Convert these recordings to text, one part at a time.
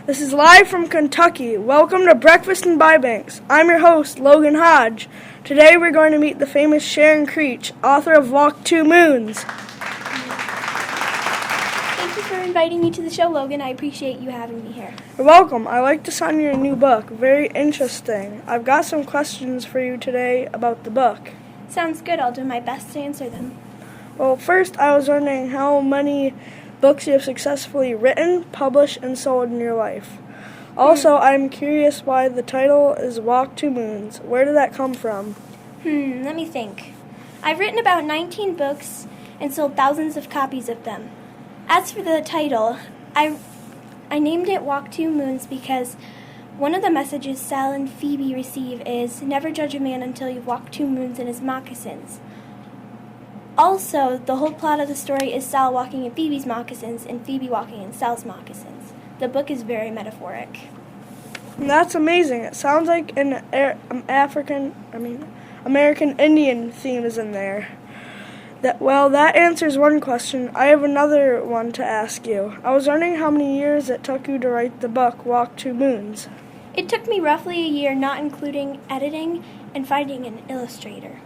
This is live from Kentucky. Welcome to Breakfast in ByBanks. I'm your host, Logan Hodge. Today we're going to meet the famous Sharon Creech, author of Walk 2 Moons. Thank you for inviting me to the show, Logan. I appreciate you having me here. You're welcome. I like to sign your new book. Very interesting. I've got some questions for you today about the book. Sounds good. I'll do my best to answer them. Well, first I was wondering how many books you have successfully written, published, and sold in your life. Also, I'm curious why the title is Walk 2 Moons. Where did that come from? Let me think. I've written about 19 books and sold thousands of copies of them. As for the title, I named it Walk 2 Moons because one of the messages Sal and Phoebe receive is, never judge a man until you've walked 2 moons in his moccasins. Also, the whole plot of the story is Sal walking in Phoebe's moccasins and Phoebe walking in Sal's moccasins. The book is very metaphoric. That's amazing. It sounds like an American Indian theme is in there. That answers one question. I have another one to ask you. I was wondering how many years it took you to write the book, Walk 2 Moons. It took me roughly a year, not including editing and finding an illustrator.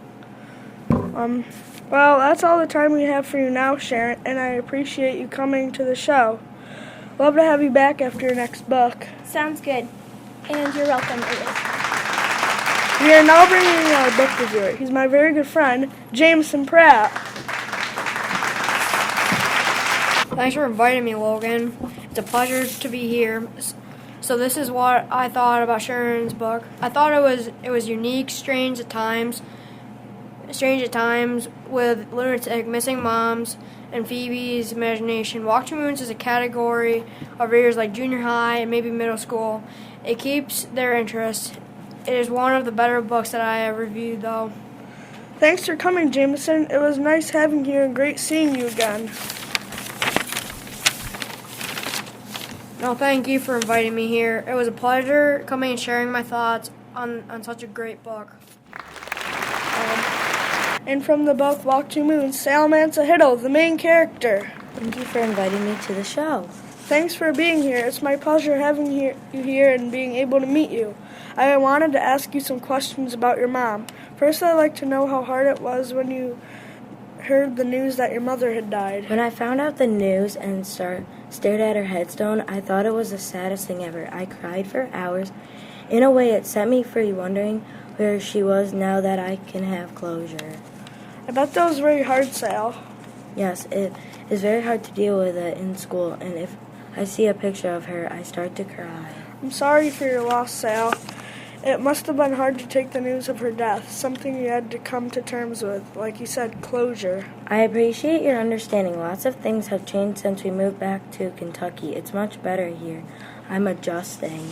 Well, that's all the time we have for you now, Sharon, and I appreciate you coming to the show. Love to have you back after your next book. Sounds good. And you're welcome, We are now bringing our book reviewer. He's my very good friend, Jameson Pratt. Thanks for inviting me, Logan. It's a pleasure to be here. So this is what I thought about Sharon's book. I thought it was unique, strange at times with lunatic missing moms and Phoebe's imagination. Walk 2 Moons is a category of readers like junior high and maybe middle school. It keeps their interest. It is one of the better books that I have reviewed, though. Thanks for coming, Jameson. It was nice having you and great seeing you again. No, thank you for inviting me here. It was a pleasure coming and sharing my thoughts on such a great book. And from the book Walk 2 Moons, Sal Hiddle, the main character. Thank you for inviting me to the show. Thanks for being here. It's my pleasure having you here and being able to meet you. I wanted to ask you some questions about your mom. First, I'd like to know how hard it was when you heard the news that your mother had died. When I found out the news and stared at her headstone, I thought it was the saddest thing ever. I cried for hours. In a way, it set me free, wondering where she was now that I can have closure. I bet that was very hard, Sal. Yes, it is very hard to deal with it in school, and if I see a picture of her, I start to cry. I'm sorry for your loss, Sal. It must have been hard to take the news of her death, something you had to come to terms with, like you said, closure. I appreciate your understanding. Lots of things have changed since we moved back to Kentucky. It's much better here. I'm adjusting.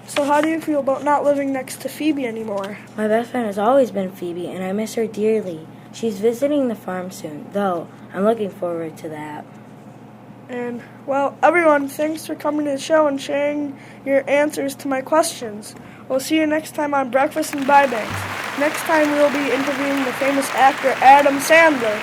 So how do you feel about not living next to Phoebe anymore? My best friend has always been Phoebe, and I miss her dearly. She's visiting the farm soon, though I'm looking forward to that. And, well, everyone, thanks for coming to the show and sharing your answers to my questions. We'll see you next time on Breakfast in ByBanks. Next time we'll be interviewing the famous actor Adam Sandler.